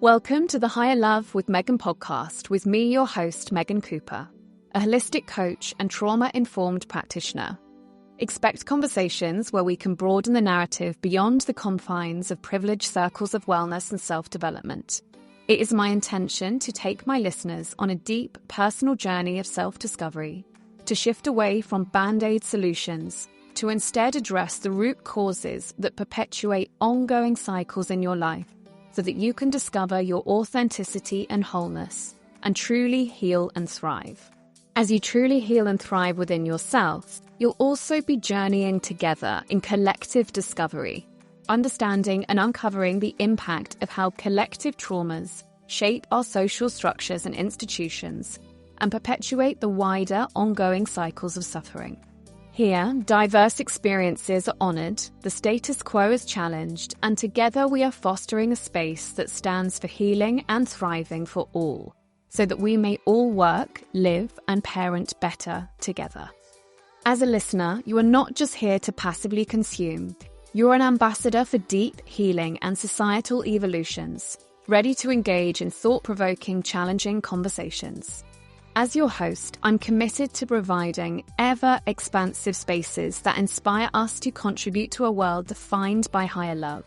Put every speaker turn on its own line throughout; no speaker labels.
Welcome to the Higher Love with Megan podcast with me, your host, Megan Cooper, a holistic coach and trauma-informed practitioner. Expect conversations where we can broaden the narrative beyond the confines of privileged circles of wellness and self-development. It is my intention to take my listeners on a deep, personal journey of self-discovery, to shift away from band-aid solutions, to instead address the root causes that perpetuate ongoing cycles in your life, so that you can discover your authenticity and wholeness and truly heal and thrive. As you truly heal and thrive within yourself, you'll also be journeying together in collective discovery, understanding and uncovering the impact of how collective traumas shape our social structures and institutions and perpetuate the wider ongoing cycles of suffering. Here, diverse experiences are honoured, the status quo is challenged, and together we are fostering a space that stands for healing and thriving for all, so that we may all work, live, and parent better together. As a listener, you are not just here to passively consume. You're an ambassador for deep healing and societal evolutions, ready to engage in thought-provoking, challenging conversations. As your host, I'm committed to providing ever-expansive spaces that inspire us to contribute to a world defined by higher love.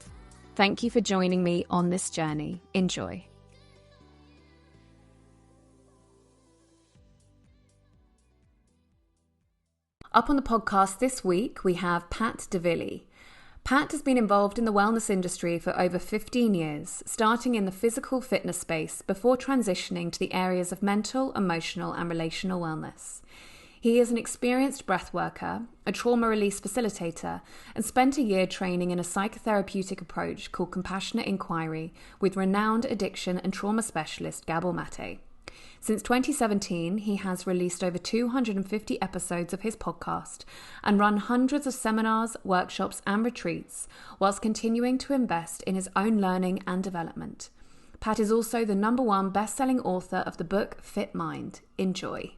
Thank you for joining me on this journey. Enjoy. Up on the podcast this week, we have Pat Divilly. Pat has been involved in the wellness industry for over 15 years, starting in the physical fitness space before transitioning to the areas of mental, emotional, and relational wellness. He is an experienced breathworker, a trauma release facilitator, and spent a year training in a psychotherapeutic approach called compassionate inquiry with renowned addiction and trauma specialist Gabor Maté. Since 2017, he has released over 250 episodes of his podcast and run hundreds of seminars, workshops, and retreats, whilst continuing to invest in his own learning and development. Pat is also the #1 best-selling author of the book Fit Mind. Enjoy.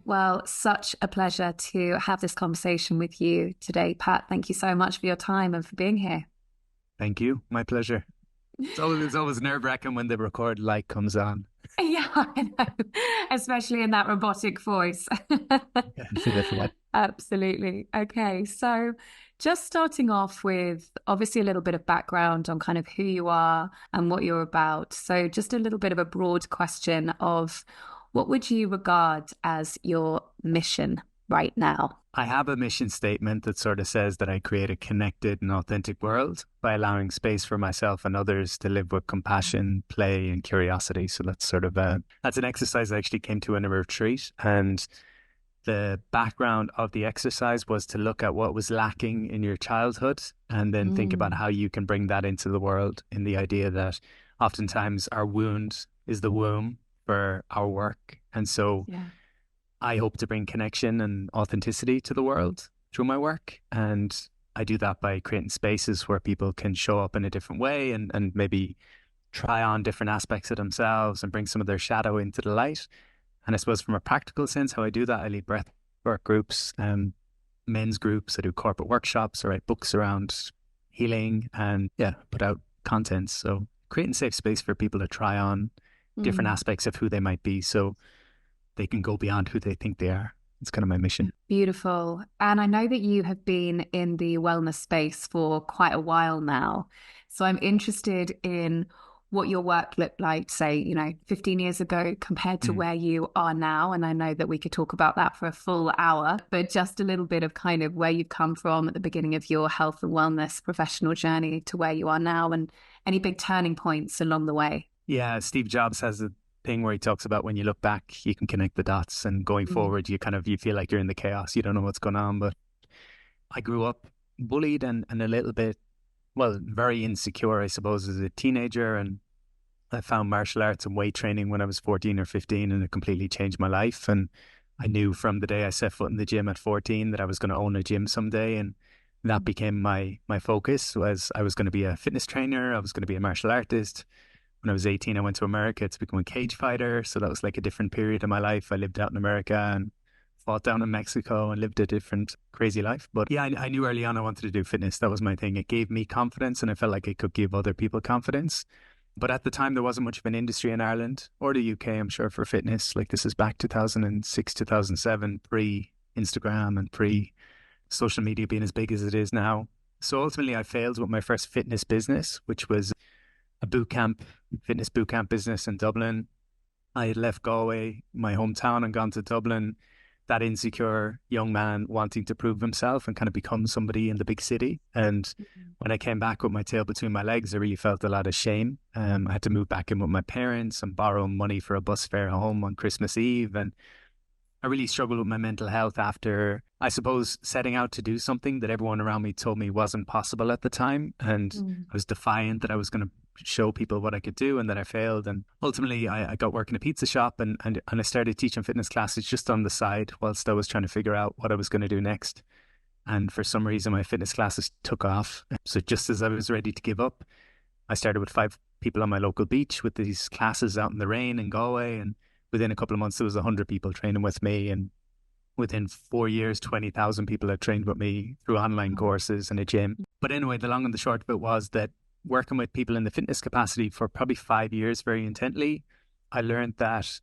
Well, such a pleasure to have this conversation with you today, Pat. Thank you so much for your time and for being here.
Thank you. My pleasure. It's always nerve-wracking when the record light comes on.
Yeah, I know. Especially in that robotic voice. Absolutely. Okay, so just starting off with obviously a little bit of background on kind of who you are and what you're about. So just a little bit of a broad question of what would you regard as your mission right now?
I have a mission statement that sort of says that I create a connected and authentic world by allowing space for myself and others to live with compassion, play, and curiosity. So that's sort of that's an exercise I actually came to in a retreat. And the background of the exercise was to look at what was lacking in your childhood and then think about how you can bring that into the world, in the idea that oftentimes our wound is the womb for our work. And so I hope to bring connection and authenticity to the world through my work. And I do that by creating spaces where people can show up in a different way and maybe try on different aspects of themselves and bring some of their shadow into the light. And I suppose from a practical sense, how I do that, I lead breathwork groups, men's groups. I do corporate workshops. I write books around healing and put out content. So creating safe space for people to try on different aspects of who they might be so they can go beyond who they think they are. It's kind of my mission.
Beautiful. And I know that you have been in the wellness space for quite a while now. So I'm interested in what your work looked like, say, 15 years ago compared to where you are now. And I know that we could talk about that for a full hour, but just a little bit of kind of where you've come from at the beginning of your health and wellness professional journey to where you are now, and any big turning points along the way.
Yeah, Steve Jobs has a thing where he talks about when you look back, you can connect the dots, and going forward, you feel like you're in the chaos. You don't know what's going on. But I grew up bullied and a little bit, very insecure, I suppose, as a teenager. And I found martial arts and weight training when I was 14 or 15, and it completely changed my life. And I knew from the day I set foot in the gym at 14 that I was going to own a gym someday. And that became my focus. I was going to be a fitness trainer. I was going to be a martial artist. When I was 18, I went to America to become a cage fighter. So that was like a different period of my life. I lived out in America and fought down in Mexico and lived a different crazy life. But yeah, I knew early on I wanted to do fitness. That was my thing. It gave me confidence and I felt like it could give other people confidence. But at the time, there wasn't much of an industry in Ireland or the UK, I'm sure, for fitness. Like this is back 2006, 2007, pre-Instagram and pre-social media being as big as it is now. So ultimately, I failed with my first fitness business, which was a fitness boot camp business in Dublin. I had left Galway, my hometown, and gone to Dublin, that insecure young man wanting to prove himself and kind of become somebody in the big city. And when I came back with my tail between my legs, I really felt a lot of shame. I had to move back in with my parents and borrow money for a bus fare home on Christmas Eve. And I really struggled with my mental health after, I suppose, setting out to do something that everyone around me told me wasn't possible at the time. And I was defiant that I was going to show people what I could do and that I failed. And ultimately, I got work in a pizza shop and I started teaching fitness classes just on the side whilst I was trying to figure out what I was going to do next. And for some reason, my fitness classes took off. So just as I was ready to give up, I started with 5 people on my local beach with these classes out in the rain in Galway. And within a couple of months, there was 100 people training with me. And within 4 years, 20,000 people had trained with me through online courses and a gym. But anyway, the long and the short of it was that working with people in the fitness capacity for probably 5 years very intently, I learned that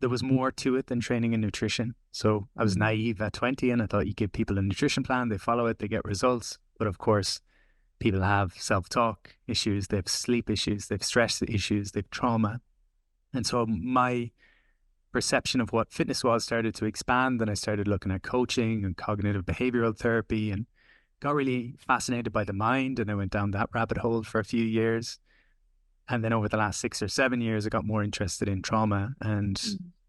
there was more to it than training and nutrition. So I was naive at 20 and I thought you give people a nutrition plan, they follow it, they get results. But of course, people have self-talk issues, they have sleep issues, they have stress issues, they have trauma. And so my perception of what fitness was started to expand, and I started looking at coaching and cognitive behavioral therapy and got really fascinated by the mind, and I went down that rabbit hole for a few years. And then over the last 6 or 7 years, I got more interested in trauma and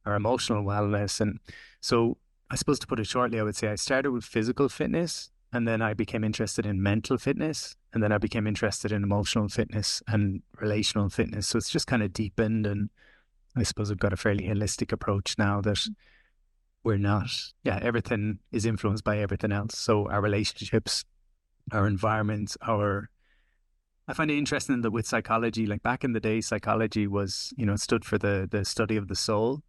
our emotional wellness. And so I suppose to put it shortly, I would say I started with physical fitness, and then I became interested in mental fitness, and then I became interested in emotional fitness and relational fitness. So it's just kind of deepened, and I suppose I've got a fairly holistic approach now that we're not, everything is influenced by everything else. So our relationships, our environment, I find it interesting that with psychology, like back in the day, psychology was, it stood for the study of the soul,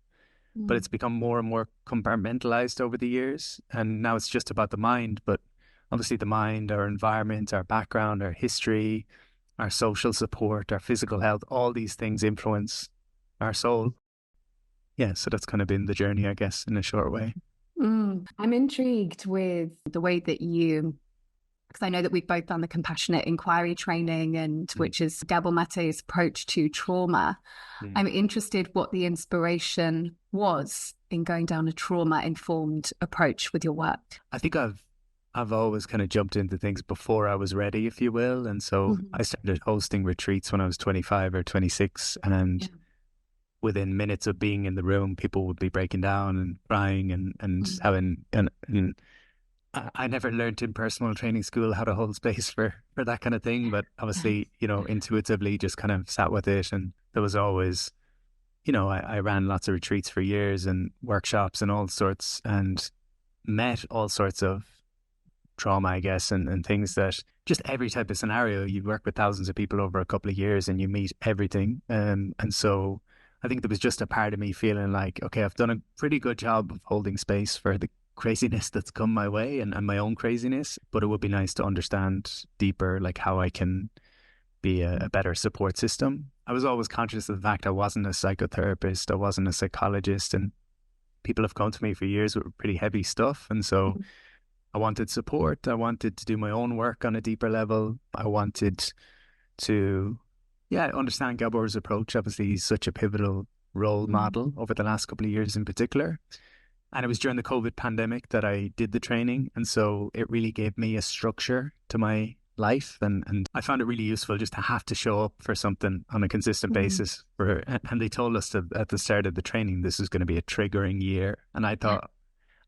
but it's become more and more compartmentalized over the years. And now it's just about the mind, but obviously the mind, our environment, our background, our history, our social support, our physical health, all these things influence our soul. Yeah, so that's kind of been the journey, I guess, in a short way.
I'm intrigued with the way that because I know that we've both done the compassionate inquiry training, and which is Gabor Maté's approach to trauma. I'm interested what the inspiration was in going down a trauma-informed approach with your work.
I think I've always kind of jumped into things before I was ready, if you will. And so I started hosting retreats when I was 25 or 26, and within minutes of being in the room, people would be breaking down and crying and having, and I never learned in personal training school how to hold space for that kind of thing. But obviously, intuitively just kind of sat with it. And there was always, I ran lots of retreats for years and workshops and all sorts, and met all sorts of trauma, I guess, and things that just every type of scenario. You work with thousands of people over a couple of years and you meet everything. And so I think there was just a part of me feeling like, okay, I've done a pretty good job of holding space for the craziness that's come my way and my own craziness, but it would be nice to understand deeper, like how I can be a better support system. I was always conscious of the fact I wasn't a psychotherapist, I wasn't a psychologist, and people have come to me for years with pretty heavy stuff. And so I wanted support. I wanted to do my own work on a deeper level. I wanted to understand Gabor's approach. Obviously, he's such a pivotal role model over the last couple of years in particular. And it was during the COVID pandemic that I did the training. And so it really gave me a structure to my life. And I found it really useful just to have to show up for something on a consistent basis. And they told us at the start of the training, this is going to be a triggering year. And I thought,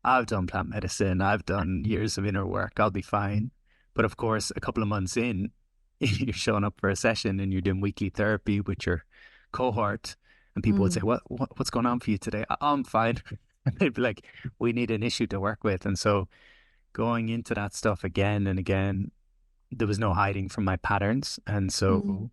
I've done plant medicine, I've done years of inner work, I'll be fine. But of course, a couple of months in, you're showing up for a session and you're doing weekly therapy with your cohort, and people would say, what's going on for you today? I'm fine. And they'd be like, we need an issue to work with. And so going into that stuff again and again, there was no hiding from my patterns. And so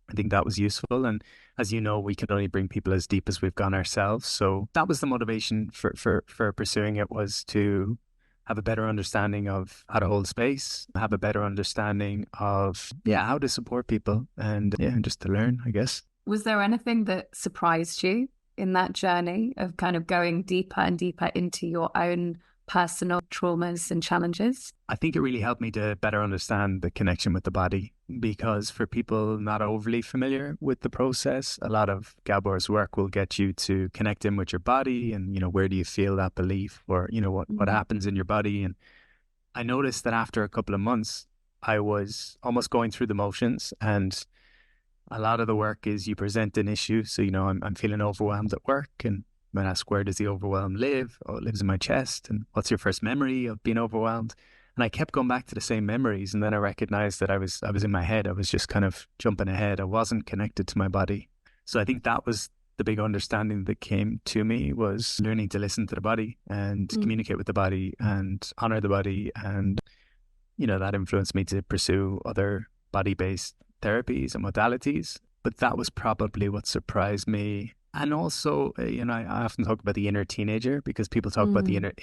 I think that was useful. And as you know, we can only bring people as deep as we've gone ourselves. So that was the motivation for pursuing it, was to have a better understanding of how to hold space, have a better understanding of, how to support people, and just to learn, I guess.
Was there anything that surprised you in that journey of kind of going deeper and deeper into your own personal traumas and challenges?
I think it really helped me to better understand the connection with the body, because for people not overly familiar with the process, a lot of Gabor's work will get you to connect in with your body and, where do you feel that belief, or, what happens in your body. And I noticed that after a couple of months, I was almost going through the motions, and a lot of the work is you present an issue. So, I'm feeling overwhelmed at work, and I might ask, where does the overwhelm live? Oh, it lives in my chest. And what's your first memory of being overwhelmed? And I kept going back to the same memories. And then I recognized that I was in my head. I was just kind of jumping ahead. I wasn't connected to my body. So I think that was the big understanding that came to me, was learning to listen to the body and communicate with the body and honor the body. And, that influenced me to pursue other body-based therapies and modalities. But that was probably what surprised me. And also, I often talk about the inner teenager, because people talk about the inner,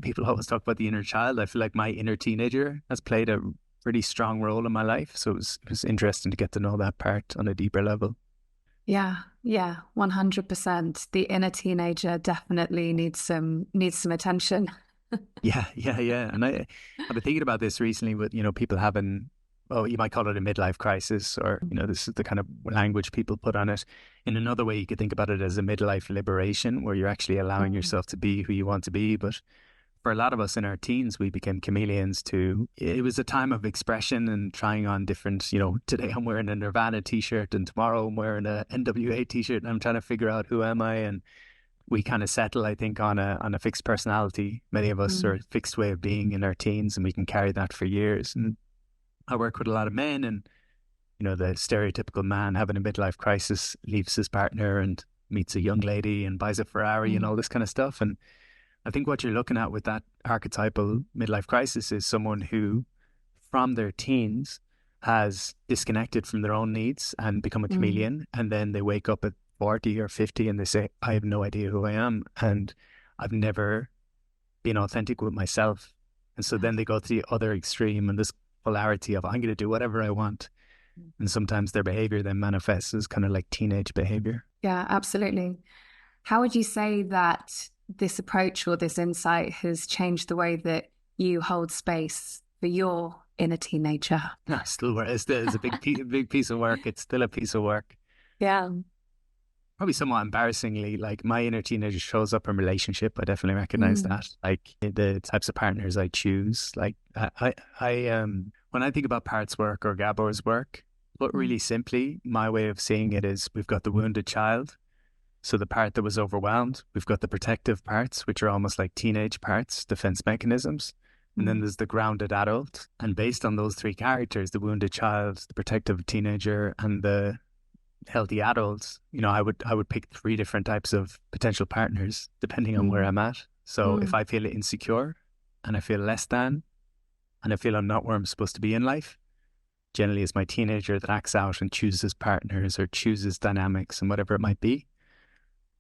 people always talk about the inner child. I feel like my inner teenager has played a pretty strong role in my life. So it was interesting to get to know that part on a deeper level.
Yeah, 100%. The inner teenager definitely needs some attention.
Yeah. And I've been thinking about this recently with, people having, you might call it a midlife crisis, or, this is the kind of language people put on it. In another way, you could think about it as a midlife liberation, where you're actually allowing yourself to be who you want to be. But for a lot of us in our teens, we became chameleons it was a time of expression and trying on different, today I'm wearing a Nirvana t-shirt and tomorrow I'm wearing a NWA t-shirt, and I'm trying to figure out who am I. And we kind of settle, I think, on a fixed personality. Many of us are a fixed way of being in our teens, and we can carry that for years. And I work with a lot of men, and, the stereotypical man having a midlife crisis leaves his partner and meets a young lady and buys a Ferrari and all this kind of stuff. And I think what you're looking at with that archetypal midlife crisis is someone who, from their teens, has disconnected from their own needs and become a chameleon. And then they wake up at 40 or 50 and they say, I have no idea who I am, and I've never been authentic with myself. And so then they go to the other extreme, and this polarity of, I'm going to do whatever I want. And sometimes their behavior then manifests as kind of like teenage behavior.
Yeah, absolutely. How would you say that this approach or this insight has changed the way that you hold space for your inner teenager?
Still, it's a big piece of work. It's still a piece of work.
Yeah.
Probably somewhat embarrassingly, like, my inner teenager shows up in relationship. I definitely recognize that. Like, the types of partners I choose. Like, I when I think about Part's work or Gabor's work, but really simply, my way of seeing it is, we've got the wounded child. So the part that was overwhelmed, we've got the protective parts, which are almost like teenage parts, defense mechanisms. And then there's the grounded adult. And based on those three characters, the wounded child, the protective teenager, and the healthy adults, I would pick three different types of potential partners depending on where I'm at. So if I feel insecure and I feel less than, and I feel I'm not where I'm supposed to be in life, generally it's my teenager that acts out and chooses partners or chooses dynamics and whatever it might be.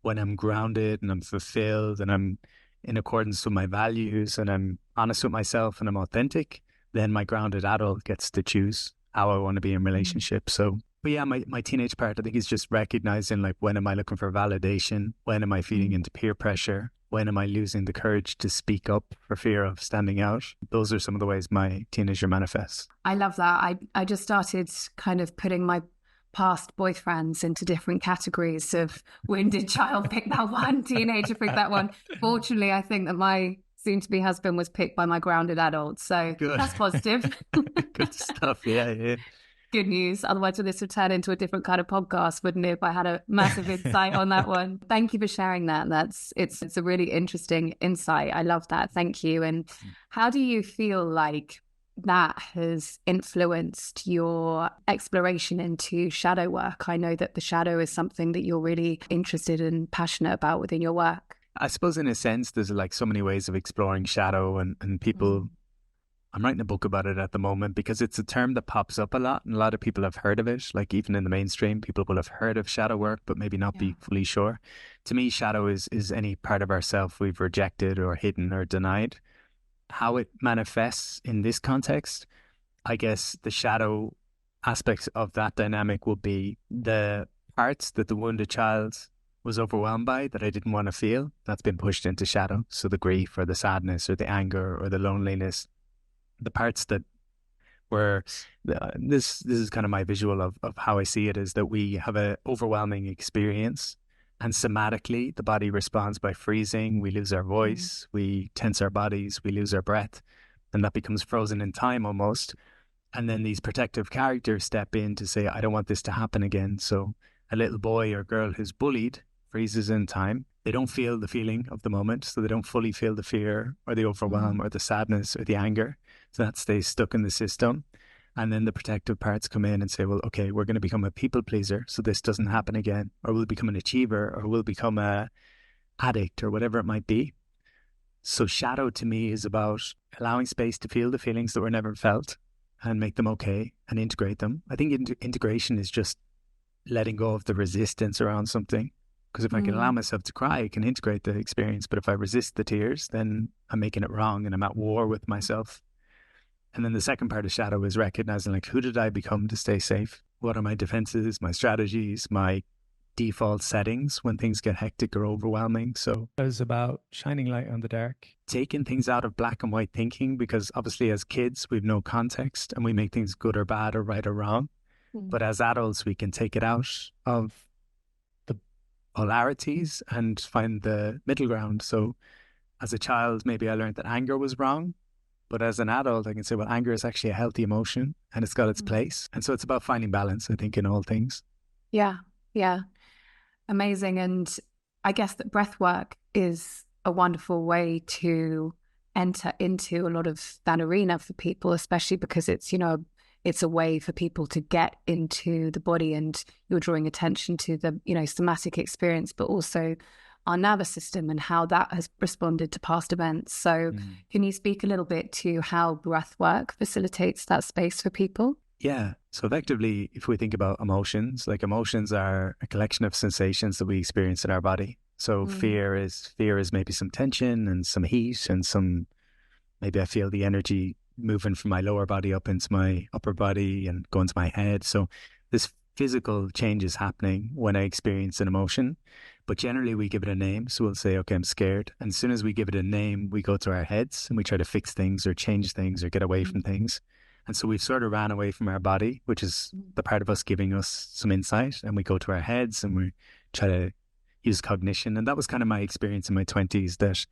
When I'm grounded and I'm fulfilled and I'm in accordance with my values and I'm honest with myself and I'm authentic, then my grounded adult gets to choose how I want to be in relationship. So, but yeah, my teenage part, I think, is just recognizing, like, when am I looking for validation? When am I feeding into peer pressure? When am I losing the courage to speak up for fear of standing out? Those are some of the ways my teenager manifests.
I love that. I just started kind of putting my past boyfriends into different categories of wounded child, pick that one, teenager, pick that one. Fortunately, I think that my soon-to-be husband was picked by my grounded adult. So good. That's positive.
Good stuff. Yeah.
Good news. Otherwise, this would turn into a different kind of podcast, wouldn't it, if I had a massive insight on that one? Thank you for sharing that. It's a really interesting insight. I love that. Thank you. And how do you feel like that has influenced your exploration into shadow work? I know that the shadow is something that you're really interested and passionate about within your work.
I suppose in a sense, there's like so many ways of exploring shadow, and people I'm writing a book about it at the moment because it's a term that pops up a lot and a lot of people have heard of it. Like even in the mainstream, people will have heard of shadow work, but maybe not be fully sure. To me, shadow is any part of ourself we've rejected or hidden or denied. How it manifests in this context, I guess the shadow aspects of that dynamic will be the parts that the wounded child was overwhelmed by that I didn't want to feel. That's been pushed into shadow. So the grief or the sadness or the anger or the loneliness, the parts that were this is kind of my visual of how I see it, is that we have an overwhelming experience and somatically the body responds by freezing. We lose our voice, we tense our bodies, we lose our breath, and that becomes frozen in time almost. And then these protective characters step in to say, I don't want this to happen again. So a little boy or girl who's bullied freezes in time. They don't feel the feeling of the moment, so they don't fully feel the fear or the overwhelm or the sadness or the anger. So that stays stuck in the system. And then the protective parts come in and say, well, okay, we're going to become a people pleaser so this doesn't happen again. Or we'll become an achiever, or we'll become a addict, or whatever it might be. So shadow to me is about allowing space to feel the feelings that were never felt and make them okay and integrate them. I think integration is just letting go of the resistance around something. Because if I can allow myself to cry, I can integrate the experience. But if I resist the tears, then I'm making it wrong and I'm at war with myself. And then the second part of shadow is recognizing, like, who did I become to stay safe? What are my defenses, my strategies, my default settings when things get hectic or overwhelming? So it was about shining light on the dark, taking things out of black and white thinking, because obviously as kids, we've no context and we make things good or bad or right or wrong. But as adults, we can take it out of the polarities and find the middle ground. So as a child, maybe I learned that anger was wrong. But as an adult, I can say, well, anger is actually a healthy emotion and it's got its place. And so it's about finding balance, I think, in all things.
Yeah. Amazing. And I guess that breath work is a wonderful way to enter into a lot of that arena for people, especially because it's, it's a way for people to get into the body, and you're drawing attention to the, somatic experience, but also our nervous system and how that has responded to past events. So can you speak a little bit to how breath work facilitates that space for people?
Yeah. So effectively, if we think about emotions, like emotions are a collection of sensations that we experience in our body. So fear is maybe some tension and some heat and maybe I feel the energy moving from my lower body up into my upper body and going to my head. So this physical change is happening when I experience an emotion, but generally we give it a name. So we'll say, okay, I'm scared. And as soon as we give it a name, we go to our heads and we try to fix things or change things or get away from things. And so we've sort of ran away from our body, which is the part of us giving us some insight, and we go to our heads and we try to use cognition. And that was kind of my experience in my 20s, that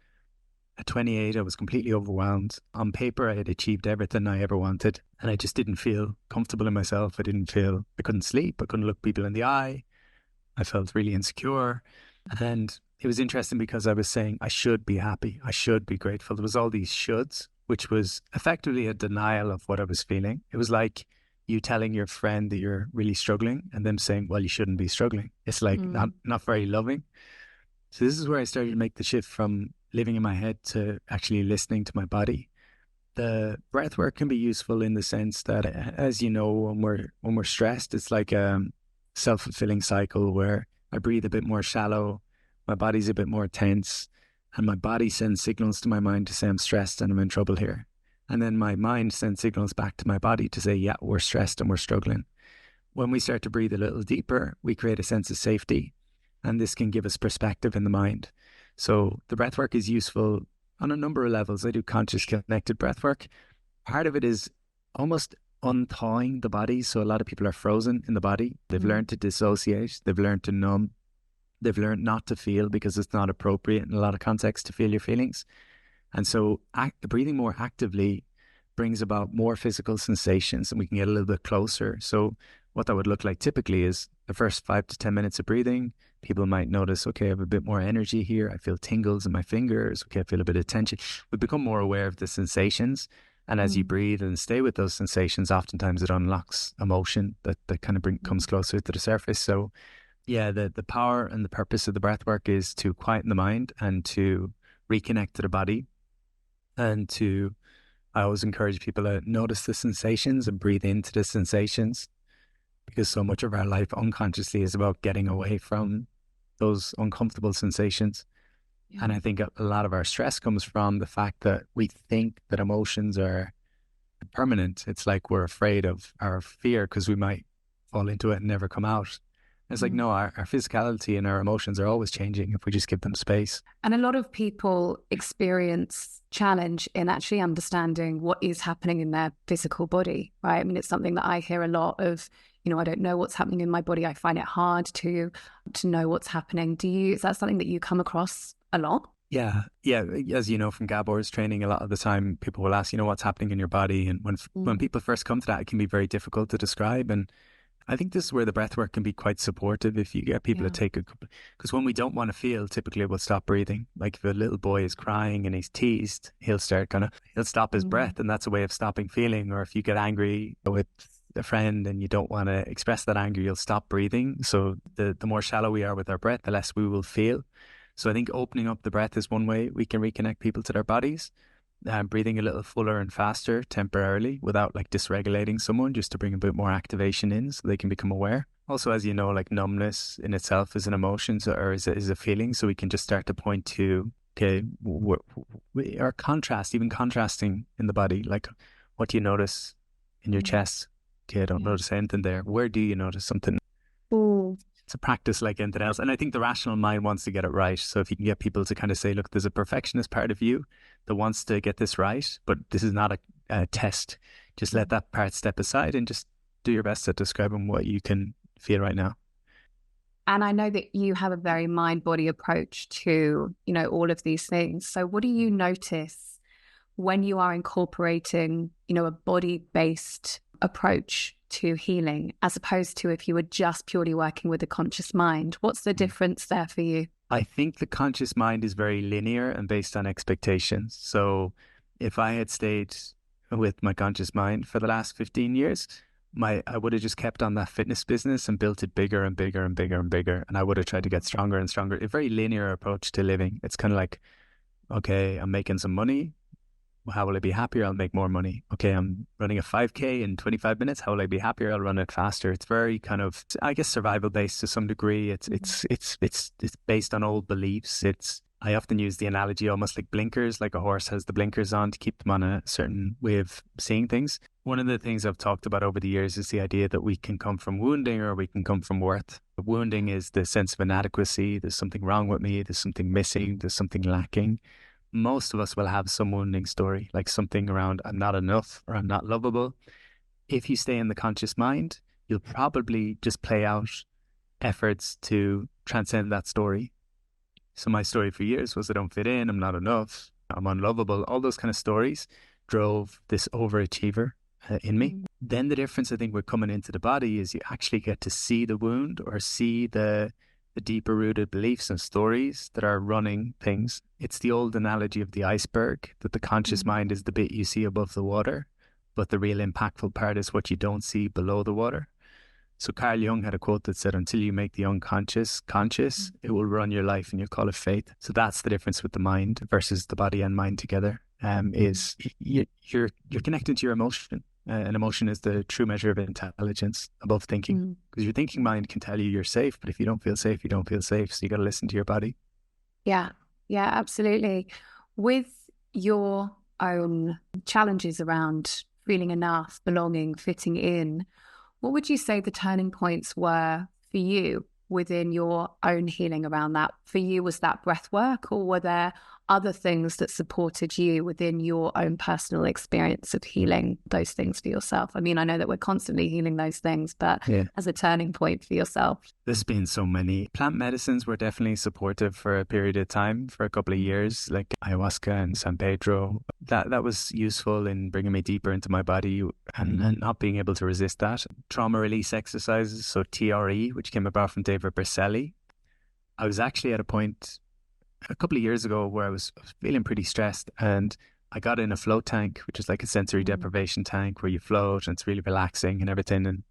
at 28, I was completely overwhelmed. On paper, I had achieved everything I ever wanted, and I just didn't feel comfortable in myself. I couldn't sleep. I couldn't look people in the eye. I felt really insecure. And it was interesting because I was saying, I should be happy. I should be grateful. There was all these shoulds, which was effectively a denial of what I was feeling. It was like you telling your friend that you're really struggling and them saying, well, you shouldn't be struggling. It's like not very loving. So this is where I started to make the shift from living in my head to actually listening to my body. The breath work can be useful in the sense that, as you know, when we're stressed, it's like a self-fulfilling cycle where I breathe a bit more shallow, my body's a bit more tense, and my body sends signals to my mind to say I'm stressed and I'm in trouble here. And then my mind sends signals back to my body to say, yeah, we're stressed and we're struggling. When we start to breathe a little deeper, we create a sense of safety, and this can give us perspective in the mind. So the breath work is useful on a number of levels. I do conscious connected breath work. Part of it is almost unthawing the body. So a lot of people are frozen in the body. They've learned to dissociate. They've learned to numb. They've learned not to feel because it's not appropriate in a lot of contexts to feel your feelings. And so breathing more actively brings about more physical sensations, and we can get a little bit closer. So what that would look like typically is the first 5 to 10 minutes of breathing. People might notice, okay, I have a bit more energy here. I feel tingles in my fingers. Okay, I feel a bit of tension. We become more aware of the sensations. And as you breathe and stay with those sensations, oftentimes it unlocks emotion that kind of comes closer to the surface. So yeah, the power and the purpose of the breath work is to quieten the mind and to reconnect to the body and to I always encourage people to notice the sensations and breathe into the sensations, because so much of our life unconsciously is about getting away from those uncomfortable sensations. Yeah. And I think a lot of our stress comes from the fact that we think that emotions are permanent. It's like we're afraid of our fear because we might fall into it and never come out. It's like, no, our physicality and our emotions are always changing if we just give them space.
And a lot of people experience challenge in actually understanding what is happening in their physical body, right? I mean, it's something that I hear a lot of, I don't know what's happening in my body. I find it hard to know what's happening. Is that something that you come across a lot?
Yeah. As you know from Gabor's training, a lot of the time people will ask, what's happening in your body? And when people first come to that, it can be very difficult to describe. And I think this is where the breathwork can be quite supportive if you get people to take because when we don't want to feel, typically we'll stop breathing. Like if a little boy is crying and he's teased, he'll stop his breath, and that's a way of stopping feeling. Or if you get angry with a friend and you don't want to express that anger, you'll stop breathing. So the more shallow we are with our breath, the less we will feel. So I think opening up the breath is one way we can reconnect people to their bodies. Breathing a little fuller and faster temporarily without like dysregulating someone, just to bring a bit more activation in so they can become aware. Also, as you know, like numbness in itself is an emotion, or is a feeling. So we can just start to point to, or contrasting in the body. Like, what do you notice in your chest? Okay, I don't notice anything there. Where do you notice something?
Ooh.
It's a practice like anything else. And I think the rational mind wants to get it right. So if you can get people to kind of say, look, there's a perfectionist part of you that wants to get this right, but this is not a test. Just let that part step aside and just do your best at describing what you can feel right now.
And I know that you have a very mind-body approach to, all of these things. So what do you notice when you are incorporating, a body-based approach to healing, as opposed to if you were just purely working with the conscious mind? What's the difference there for you?
I think the conscious mind is very linear and based on expectations. So if I had stayed with my conscious mind for the last 15 years, I would have just kept on that fitness business and built it bigger and bigger and bigger and bigger. And I would have tried to get stronger and stronger. A very linear approach to living. It's kind of like, okay, I'm making some money. How will I be happier? I'll make more money. Okay, I'm running a 5K in 25 minutes. How will I be happier? I'll run it faster. It's very kind of, I guess, survival based to some degree. It's based on old beliefs. I often use the analogy almost like blinkers, like a horse has the blinkers on to keep them on a certain way of seeing things. One of the things I've talked about over the years is the idea that we can come from wounding or we can come from worth. Wounding is the sense of inadequacy. There's something wrong with me. There's something missing. There's something lacking. Most of us will have some wounding story, like something around I'm not enough or I'm not lovable. If you stay in the conscious mind, you'll probably just play out efforts to transcend that story. So my story for years was I don't fit in, I'm not enough, I'm unlovable. All those kind of stories drove this overachiever in me. Then the difference I think with coming into the body is you actually get to see the wound or see the deeper rooted beliefs and stories that are running things. It's the old analogy of the iceberg, that the conscious mind is the bit you see above the water, but the real impactful part is what you don't see below the water. So Carl Jung had a quote that said, until you make the unconscious conscious, it will run your life, and you call it faith. So that's the difference with the mind versus the body and mind together, is you're connected to your emotion. And emotion is the true measure of intelligence above thinking. Because your thinking mind can tell you you're safe, but if you don't feel safe, you don't feel safe. So you got to listen to your body.
Yeah, absolutely. With your own challenges around feeling enough, belonging, fitting in, what would you say the turning points were for you within your own healing around that? For you, was that breath work, or were there other things that supported you within your own personal experience of healing those things for yourself? I mean, I know that we're constantly healing those things, but as a turning point for yourself.
There's been so many. Plant medicines were definitely supportive for a period of time, for a couple of years, like ayahuasca and San Pedro. That was useful in bringing me deeper into my body and not being able to resist that. Trauma release exercises, so TRE, which came about from David Bestselling. I was actually at a point a couple of years ago where I was feeling pretty stressed, and I got in a float tank, which is like a sensory deprivation tank where you float and it's really relaxing and everything. And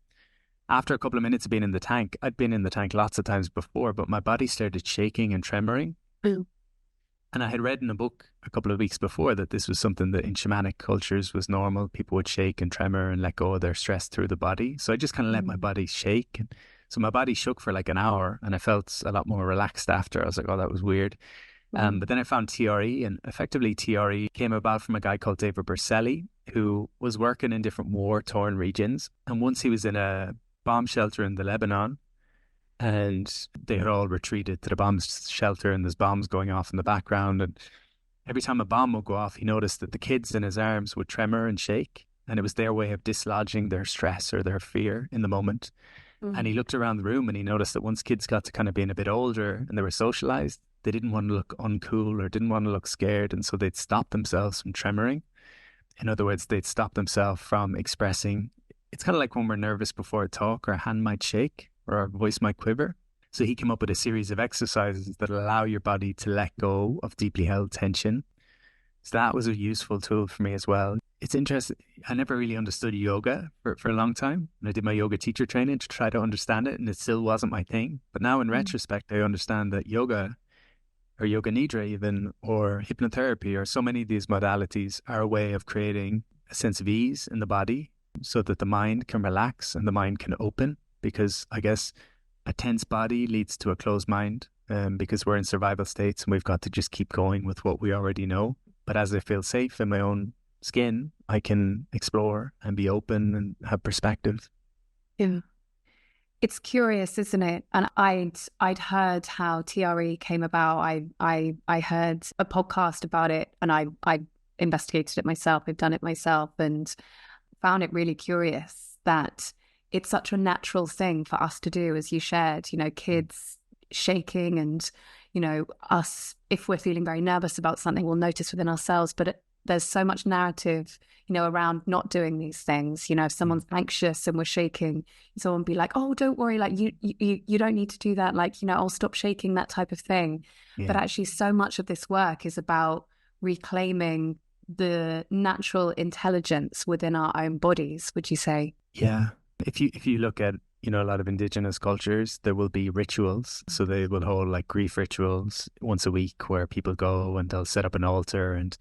after a couple of minutes of being in the tank, I'd been in the tank lots of times before, but my body started shaking and tremoring. And I had read in a book a couple of weeks before that this was something that in shamanic cultures was normal. People would shake and tremor and let go of their stress through the body. So I just kind of let my body shake. And so my body shook for like an hour and I felt a lot more relaxed after. I was like, oh, that was weird. But then I found TRE, and effectively TRE came about from a guy called David Berceli, who was working in different war-torn regions. And once he was in a bomb shelter in the Lebanon, and they had all retreated to the bomb shelter, and there's bombs going off in the background. And every time a bomb would go off, he noticed that the kids in his arms would tremor and shake. And it was their way of dislodging their stress or their fear in the moment. And he looked around the room and he noticed that once kids got to kind of being a bit older and they were socialized, they didn't want to look uncool or didn't want to look scared. And so they'd stop themselves from tremoring. In other words, they'd stop themselves from expressing. It's kind of like when we're nervous before a talk, our hand might shake or our voice might quiver. So he came up with a series of exercises that allow your body to let go of deeply held tension. So that was a useful tool for me as well. It's interesting. I never really understood yoga for a long time. And I did my yoga teacher training to try to understand it, and it still wasn't my thing. But now in retrospect, I understand that yoga or yoga nidra even, or hypnotherapy, or so many of these modalities are a way of creating a sense of ease in the body so that the mind can relax and the mind can open. Because I guess a tense body leads to a closed mind, because we're in survival states and we've got to just keep going with what we already know. But as I feel safe in my own skin, I can explore and be open and have perspective.
Yeah. It's curious, isn't it? And I'd heard how TRE came about. I heard a podcast about it, and I investigated it myself. I've done it myself and found it really curious that it's such a natural thing for us to do, as you shared, kids shaking and, us, if we're feeling very nervous about something, we'll notice within ourselves. But there's so much narrative, around not doing these things. If someone's anxious and we're shaking, someone be like, oh, don't worry, like you don't need to do that. Like, I'll stop shaking, that type of thing. Yeah. But actually so much of this work is about reclaiming the natural intelligence within our own bodies, would you say?
Yeah. If you look at, a lot of indigenous cultures, there will be rituals. So they will hold like grief rituals once a week where people go and they'll set up an altar and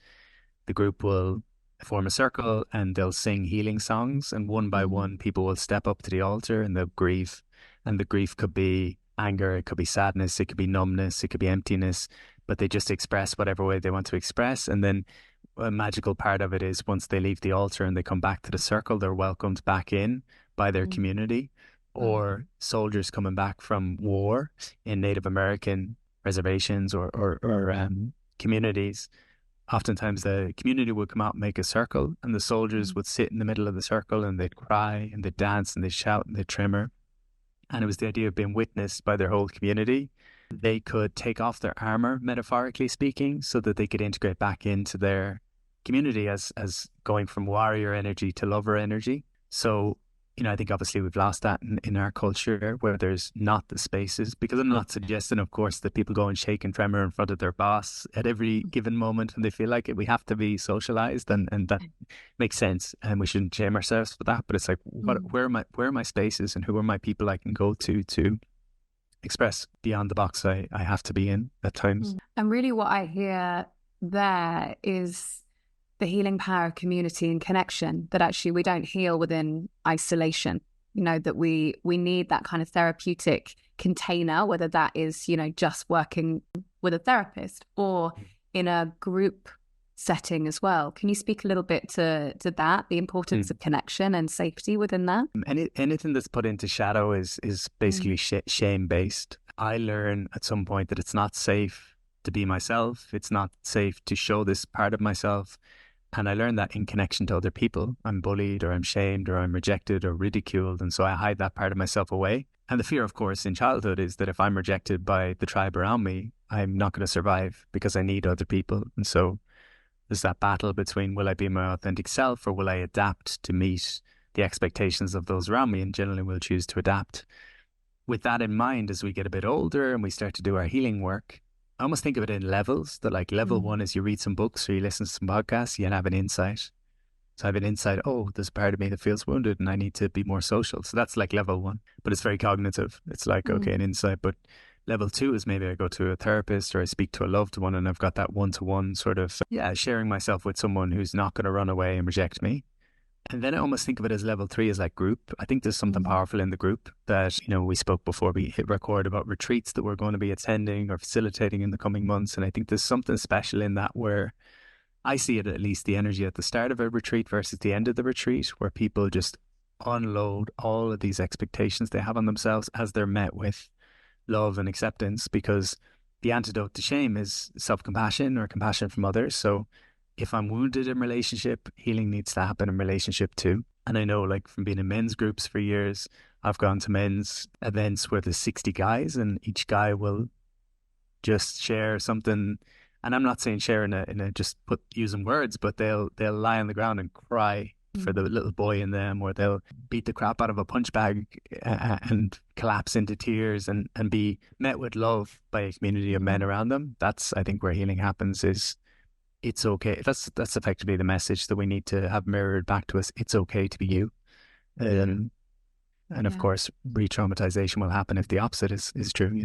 the group will form a circle and they'll sing healing songs. And one by one, people will step up to the altar and they'll grieve. And the grief could be anger, it could be sadness, it could be numbness, it could be emptiness. But they just express whatever way they want to express. And then a magical part of it is once they leave the altar and they come back to the circle, they're welcomed back in by their community. Or soldiers coming back from war in Native American reservations or communities. Oftentimes the community would come out and make a circle and the soldiers would sit in the middle of the circle and they'd cry and they'd dance and they'd shout and they'd tremor. And it was the idea of being witnessed by their whole community. They could take off their armor, metaphorically speaking, so that they could integrate back into their community as going from warrior energy to lover energy. So I think obviously we've lost that in our culture where there's not the spaces, because I'm not suggesting, of course, that people go and shake and tremor in front of their boss at every given moment and they feel like it. We have to be socialized and that makes sense and we shouldn't shame ourselves for that. But it's like, where are my spaces and who are my people I can go to express beyond the box I have to be in at times?
And really what I hear there is the healing power of community and connection, that actually we don't heal within isolation, that we need that kind of therapeutic container, whether that is, just working with a therapist or in a group setting as well. Can you speak a little bit to that, the importance of connection and safety within that?
Anything that's put into shadow is basically shame-based. I learn at some point that it's not safe to be myself. It's not safe to show this part of myself. And I learned that in connection to other people. I'm bullied or I'm shamed or I'm rejected or ridiculed. And so I hide that part of myself away. And the fear, of course, in childhood is that if I'm rejected by the tribe around me, I'm not going to survive because I need other people. And so there's that battle between will I be my authentic self or will I adapt to meet the expectations of those around me? And generally we'll choose to adapt. With that in mind, as we get a bit older and we start to do our healing work, I almost think of it in levels, that like level one is you read some books or you listen to some podcasts, you have an insight. So I have an insight, oh, there's a part of me that feels wounded and I need to be more social. So that's like level one, but it's very cognitive. It's like, okay, an insight, but Level 2 is maybe I go to a therapist or I speak to a loved one and I've got that one-to-one sort of, sharing myself with someone who's not going to run away and reject me. And then I almost think of it as level 3 as like group. I think there's something powerful in the group that, we spoke before we hit record about retreats that we're going to be attending or facilitating in the coming months. And I think there's something special in that where I see it, at least the energy at the start of a retreat versus the end of the retreat, where people just unload all of these expectations they have on themselves as they're met with love and acceptance, because the antidote to shame is self-compassion or compassion from others. So if I'm wounded in relationship, healing needs to happen in relationship too. And I know, like, from being in men's groups for years, I've gone to men's events where there's 60 guys and each guy will just share something. And I'm not saying share in a just using words, but they'll lie on the ground and cry for the little boy in them, or they'll beat the crap out of a punch bag and collapse into tears and be met with love by a community of men around them. That's, I think, where healing happens. Is it's okay. That's effectively the message that we need to have mirrored back to us. It's okay to be you. And of course, re-traumatization will happen if the opposite is true,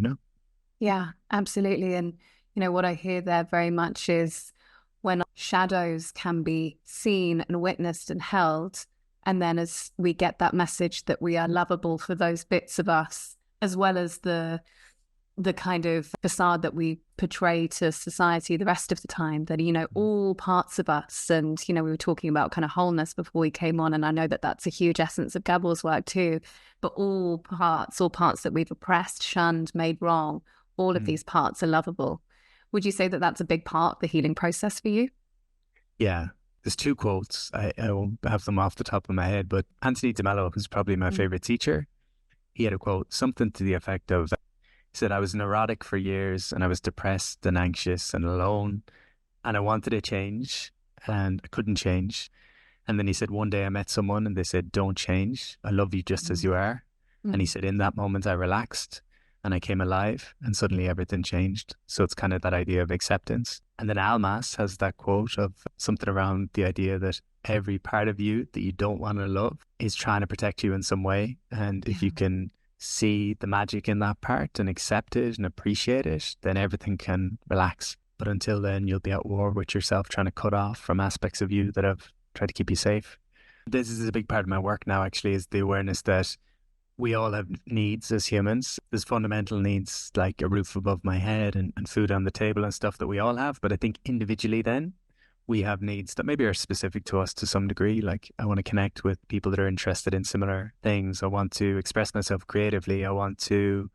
Yeah, absolutely. And, what I hear there very much is when shadows can be seen and witnessed and held, and then as we get that message that we are lovable for those bits of us, as well as the kind of facade that we portray to society the rest of the time, that, all parts of us. And, we were talking about kind of wholeness before we came on. And I know that that's a huge essence of Gabor's work too, but all parts that we've oppressed, shunned, made wrong, all of these parts are lovable. Would you say that that's a big part of the healing process for you?
Yeah. There's two quotes. I won't have them off the top of my head, but Anthony DeMello, who's probably my favorite teacher, he had a quote, something to the effect of, he said, I was neurotic for years and I was depressed and anxious and alone and I wanted to change and I couldn't change. And then he said, one day I met someone and they said, don't change. I love you just as you are. And he said, in that moment I relaxed and I came alive and suddenly everything changed. So it's kind of that idea of acceptance. And then Almas has that quote of something around the idea that every part of you that you don't want to love is trying to protect you in some way. And if you can see the magic in that part and accept it and appreciate it, then everything can relax. But until then, you'll be at war with yourself, trying to cut off from aspects of you that have tried to keep you safe. This is a big part of my work now, actually, is the awareness that we all have needs as humans. There's fundamental needs like a roof above my head and food on the table and stuff that we all have. But I think individually then we have needs that maybe are specific to us to some degree. Like, I want to connect with people that are interested in similar things. I want to express myself creatively. I want to,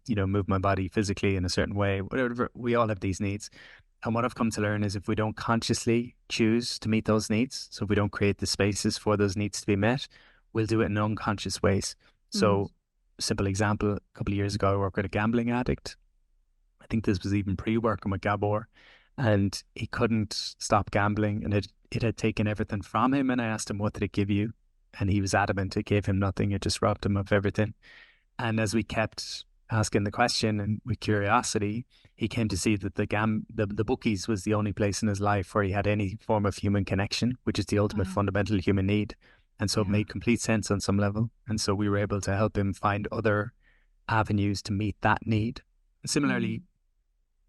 move my body physically in a certain way. Whatever, we all have these needs. And what I've come to learn is if we don't consciously choose to meet those needs, so if we don't create the spaces for those needs to be met, we'll do it in unconscious ways. So, simple example, a couple of years ago, I worked with a gambling addict. I think this was even pre-working with Gabor, and he couldn't stop gambling, and it had taken everything from him. And I asked him, what did it give you? And he was adamant it gave him nothing. It just robbed him of everything. And as we kept asking the question and with curiosity, he came to see that the bookies was the only place in his life where he had any form of human connection, which is the ultimate fundamental human need. And so it made complete sense on some level. And so we were able to help him find other avenues to meet that need. And similarly,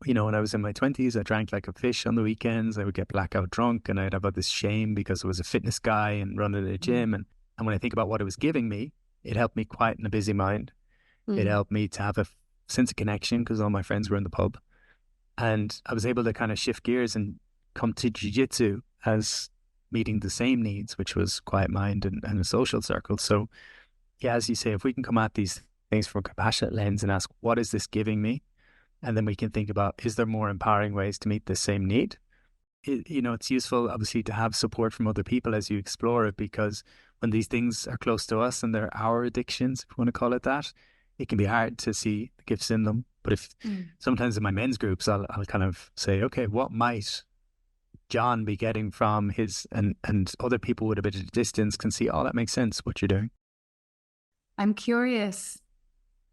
when I was in my 20s, I drank like a fish on the weekends. I would get blackout drunk and I'd have all this shame because I was a fitness guy and running a gym. And when I think about what it was giving me, it helped me quieten a busy mind. It helped me to have a sense of connection because all my friends were in the pub. And I was able to kind of shift gears and come to jiu-jitsu as meeting the same needs, which was quiet mind and a social circle. So yeah, as you say, if we can come at these things from a compassionate lens and ask, what is this giving me? And then we can think about, is there more empowering ways to meet the same need? It's useful, obviously, to have support from other people as you explore it, because when these things are close to us and they're our addictions, if we want to call it that, it can be hard to see the gifts in them. But if sometimes in my men's groups, I'll kind of say, okay, what might John be getting from his, and other people with a bit of distance can see, oh, that makes sense, what you're doing.
I'm curious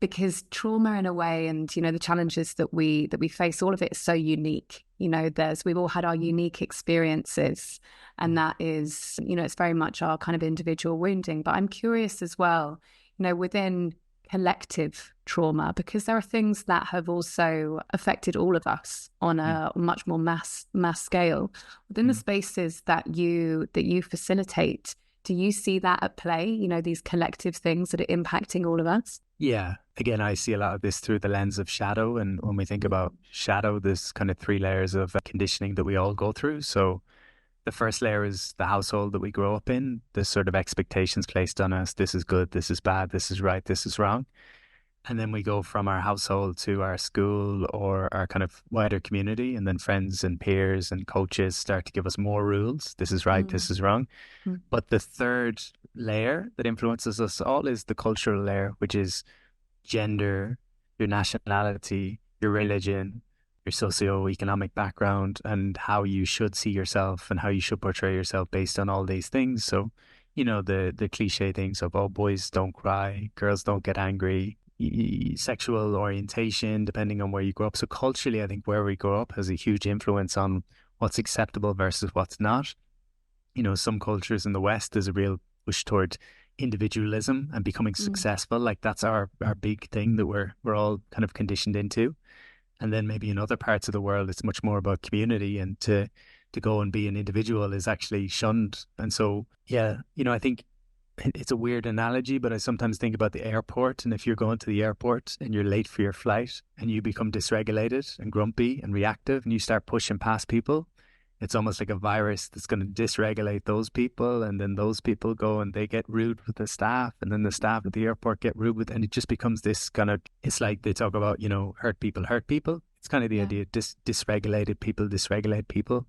because trauma in a way, and, the challenges that we face, all of it is so unique. We've all had our unique experiences, and that is, it's very much our kind of individual wounding. But I'm curious as well, within collective trauma, because there are things that have also affected all of us on a much more mass scale. Within the spaces that you facilitate, do you see that at play, you know, these collective things that are impacting all of us?
Yeah. Again, I see a lot of this through the lens of shadow. And when we think about shadow, there's kind of 3 layers of conditioning that we all go through. So the first layer is the household that we grow up in, the sort of expectations placed on us. This is good, this is bad, this is right, this is wrong. And then we go from our household to our school or our kind of wider community. And then friends and peers and coaches start to give us more rules. This is right, this is wrong. But the third layer that influences us all is the cultural layer, which is gender, your nationality, your religion, your socio-economic background, and how you should see yourself and how you should portray yourself based on all these things. So, you know, the cliche things of, oh, boys don't cry, girls don't get angry, sexual orientation, depending on where you grow up. So culturally, I think where we grow up has a huge influence on what's acceptable versus what's not. You know, some cultures in the West, there's a real push toward individualism and becoming successful. Like that's our big thing that we're all kind of conditioned into. And then maybe in other parts of the world, it's much more about community, and to go and be an individual is actually shunned. And so, yeah, you know, I think it's a weird analogy, but I sometimes think about the airport. And if you're going to the airport and you're late for your flight and you become dysregulated and grumpy and reactive and you start pushing past people, it's almost like a virus that's going to dysregulate those people. And then those people go and they get rude with the staff. And then the staff at the airport get rude with, and it just becomes this kind of, it's like they talk about, you know, hurt people. It's kind of the idea, dysregulated people dysregulate people.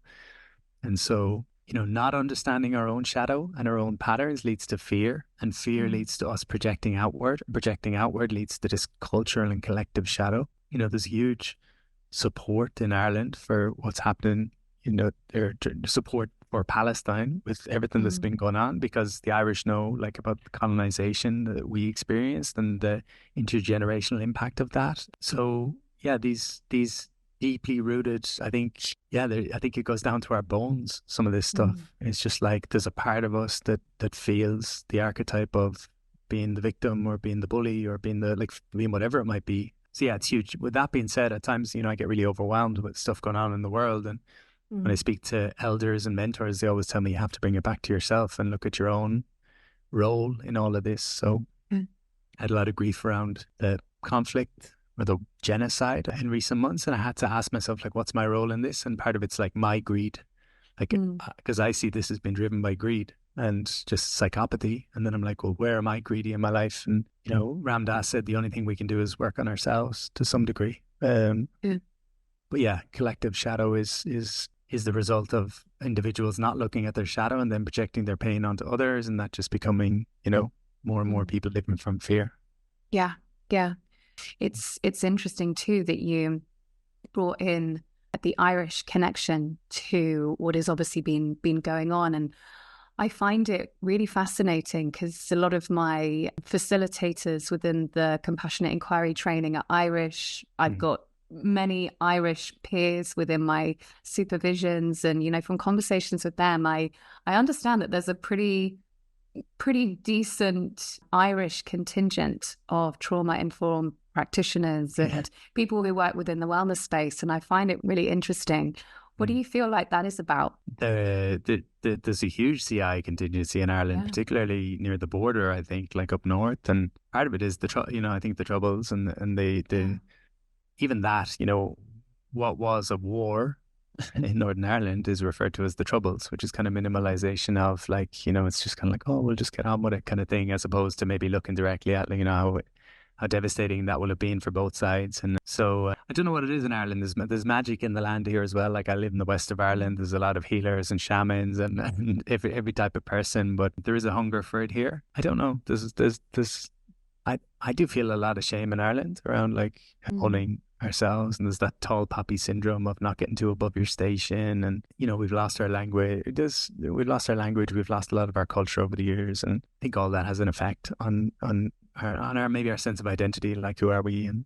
And so, you know, not understanding our own shadow and our own patterns leads to fear, and fear leads to us projecting outward. Projecting outward leads to this cultural and collective shadow. You know, there's huge support in Ireland for what's happening. You know, their support for Palestine with everything that's been going on, because the Irish know like about the colonization that we experienced and the intergenerational impact of that. So yeah, these deeply rooted, I think, I think it goes down to our bones, some of this stuff. It's just like there's a part of us that feels the archetype of being the victim or being the bully or being being whatever it might be. So yeah, it's huge. With that being said, at times, you know, I get really overwhelmed with stuff going on in the world, and when I speak to elders and mentors, they always tell me you have to bring it back to yourself and look at your own role in all of this. So I had a lot of grief around the conflict or the genocide in recent months, and I had to ask myself, like, what's my role in this? And part of it's like my greed, like, because I see this as being driven by greed and just psychopathy. And then I'm like, well, where am I greedy in my life? And, you know, Ram Dass said the only thing we can do is work on ourselves to some degree. But yeah, collective shadow is the result of individuals not looking at their shadow and then projecting their pain onto others, and that just becoming, you know, more and more people living from fear.
Yeah. It's interesting too that you brought in the Irish connection to what has obviously been going on, and I find it really fascinating because a lot of my facilitators within the compassionate inquiry training are Irish. I've got many Irish peers within my supervisions, and, you know, from conversations with them, I understand that there's a pretty decent Irish contingent of trauma-informed practitioners and people who work within the wellness space, and I find it really interesting. What do you feel like that is about?
There's a huge CI contingency in Ireland, particularly near the border, I think, like up north, and part of it is I think the Troubles and the even that, you know, what was a war in Northern Ireland is referred to as the Troubles, which is kind of minimalization of, like, you know, it's just kind of like, oh, we'll just get on with it kind of thing, as opposed to maybe looking directly at, you know, how devastating that will have been for both sides. And so I don't know what it is in Ireland. There's magic in the land here as well. Like, I live in the west of Ireland. There's a lot of healers and shamans and every type of person, but there is a hunger for it here. I don't know. I do feel a lot of shame in Ireland around, like, owning ourselves, and there's that tall poppy syndrome of not getting too above your station, and, you know, we've lost our language. We've lost our language. We've lost a lot of our culture over the years, and I think all that has an effect on our maybe our sense of identity, like, who are we? And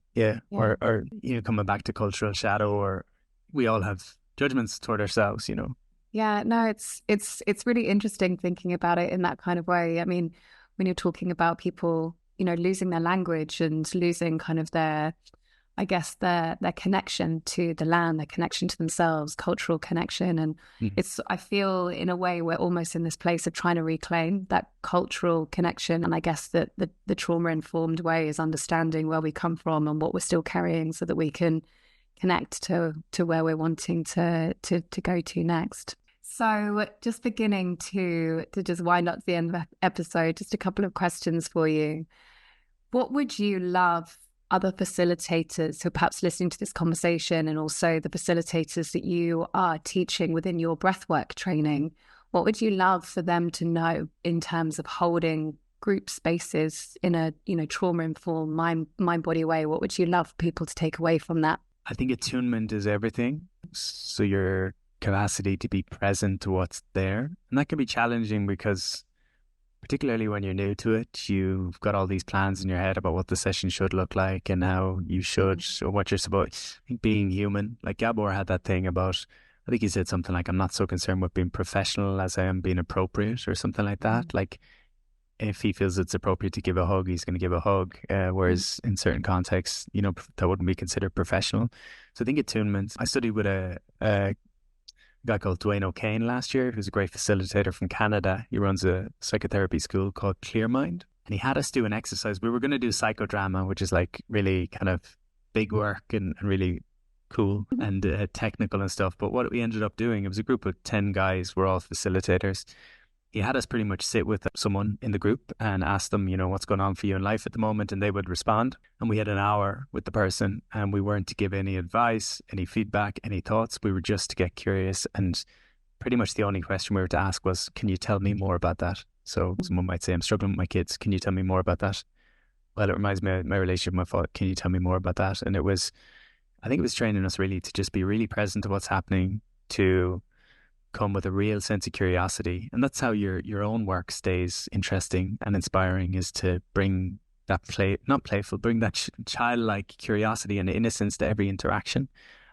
or you know, coming back to cultural shadow, or we all have judgments toward ourselves, you know.
Yeah, no, it's really interesting thinking about it in that kind of way. I mean, when you're talking about people losing their language and losing kind of their connection to the land, their connection to themselves, cultural connection. And I feel in a way we're almost in this place of trying to reclaim that cultural connection. And I guess that the trauma-informed way is understanding where we come from and what we're still carrying so that we can connect to where we're wanting to go to next. So just beginning to just wind up the end of the episode, just a couple of questions for you. What would you love other facilitators who are perhaps listening to this conversation, and also the facilitators that you are teaching within your breathwork training, what would you love for them to know in terms of holding group spaces in a trauma-informed mind-body way? What would you love people to take away from that?
I think attunement is everything. So your capacity to be present to what's there. And that can be challenging because particularly when you're new to it, you've got all these plans in your head about what the session should look like and how you should, or what you're supposed. I think being human, like Gabor had that thing about, I think he said something like, I'm not so concerned with being professional as I am being appropriate, or something like that. Like if he feels it's appropriate to give a hug, he's going to give a hug. Whereas in certain contexts, that wouldn't be considered professional. So I think attunement, I studied with a guy called Dwayne O'Kane last year, who's a great facilitator from Canada. He runs a psychotherapy school called Clear Mind. And he had us do an exercise. We were going to do psychodrama, which is like really kind of big work and really cool and technical and stuff. But what we ended up doing, it was a group of 10 guys. We're all facilitators. He had us pretty much sit with someone in the group and ask them, what's going on for you in life at the moment, and they would respond. And we had an hour with the person, and we weren't to give any advice, any feedback, any thoughts. We were just to get curious, and pretty much the only question we were to ask was, can you tell me more about that? So someone might say, I'm struggling with my kids. Can you tell me more about that? Well, it reminds me of my relationship with my father. Can you tell me more about that? And I think it was training us really to just be really present to what's happening, to come with a real sense of curiosity. And that's how your own work stays interesting and inspiring, is to bring that bring that childlike curiosity and innocence to every interaction.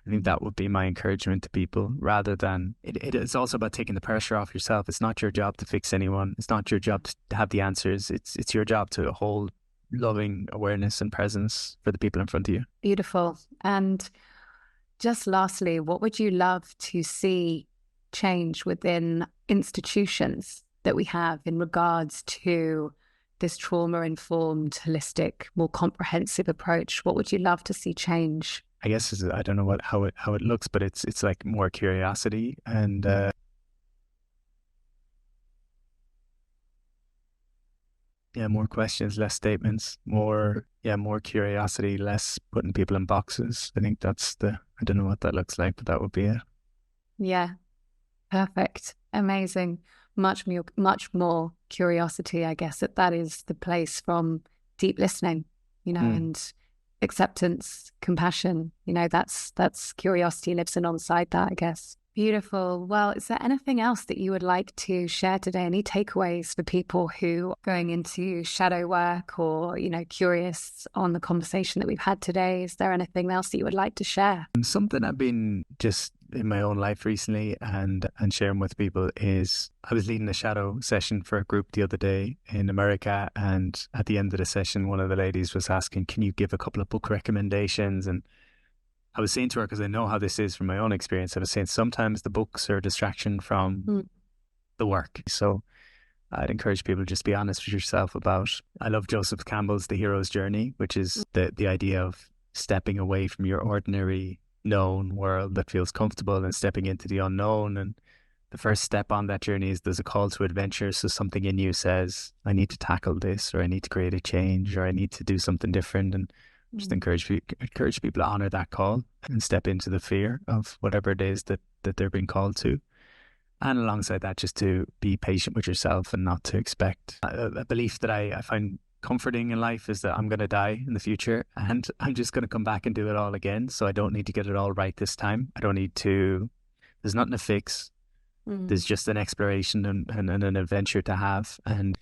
I think that would be my encouragement to people, rather than it's also about taking the pressure off yourself. It's not your job to fix anyone. It's not your job to have the answers. It's your job to hold loving awareness and presence for the people in front of you.
Beautiful. And just lastly, what would you love to see change within institutions that we have in regards to this trauma-informed, holistic, more comprehensive approach? What would you love to see change?
I guess I don't know how it looks, but it's like more curiosity and more questions, less statements, more curiosity, less putting people in boxes. I think I don't know what that looks like, but that would be it.
Yeah. Perfect. Amazing. Much more curiosity, I guess, that is the place from deep listening, and acceptance, compassion, that's curiosity lives alongside that, I guess. Beautiful. Well, is there anything else that you would like to share today? Any takeaways for people who are going into shadow work or, curious on the conversation that we've had today? Is there anything else that you would like to share?
Something I've been just in my own life recently and sharing with people is, I was leading a shadow session for a group the other day in America, and at the end of the session, one of the ladies was asking, can you give a couple of book recommendations? And I was saying to her, because I know how this is from my own experience, I was saying sometimes the books are a distraction from the work. So I'd encourage people to just be honest with yourself about, I love Joseph Campbell's The Hero's Journey, which is the idea of stepping away from your ordinary known world that feels comfortable and stepping into the unknown. And the first step on that journey is there's a call to adventure. So something in you says, I need to tackle this, or I need to create a change, or I need to do something different. And just encourage people to honor that call and step into the fear of whatever it is that they're being called to. And alongside that, just to be patient with yourself and not to expect. A belief that I find comforting in life is that I'm going to die in the future and I'm just going to come back and do it all again. So I don't need to get it all right this time. There's nothing to fix. There's just an exploration and an adventure to have. And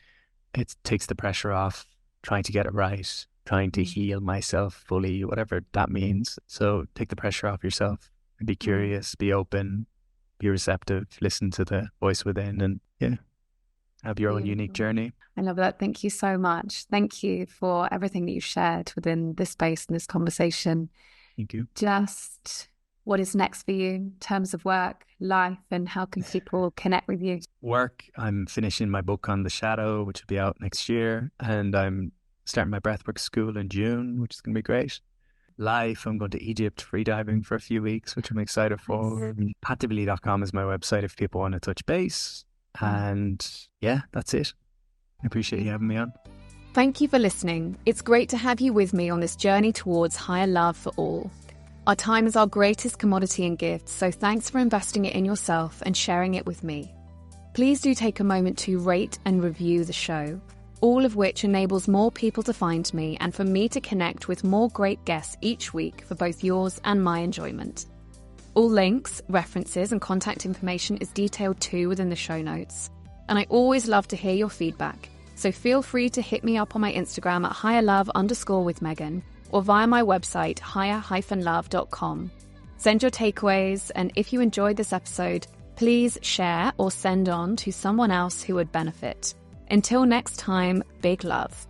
it takes the pressure off trying to get it right, trying to heal myself fully, whatever that means. So take the pressure off yourself and be curious, be open, be receptive, listen to the voice within. And have your own unique journey.
I love that. Thank you so much. Thank you for everything that you shared within this space and this conversation.
Thank you.
Just what is next for you in terms of work, life, and how can people connect with you?
Work, I'm finishing my book on the shadow, which will be out next year. And I'm starting my breathwork school in June, which is going to be great. Life, I'm going to Egypt freediving for a few weeks, which I'm excited for. Divilly.com is my website if people want to touch base. And yeah, that's it. I appreciate you having me on.
Thank you for listening. It's great to have you with me on this journey towards higher love for all. Our time is our greatest commodity and gift, so thanks for investing it in yourself and sharing it with me. Please do take a moment to rate and review the show, all of which enables more people to find me and for me to connect with more great guests each week for both yours and my enjoyment. All links, references, and contact information is detailed too within the show notes. And I always love to hear your feedback, so feel free to hit me up on my Instagram at higherlove_with_Megan or via my website, higher-love.com. Send your takeaways, and if you enjoyed this episode, please share or send on to someone else who would benefit. Until next time, big love.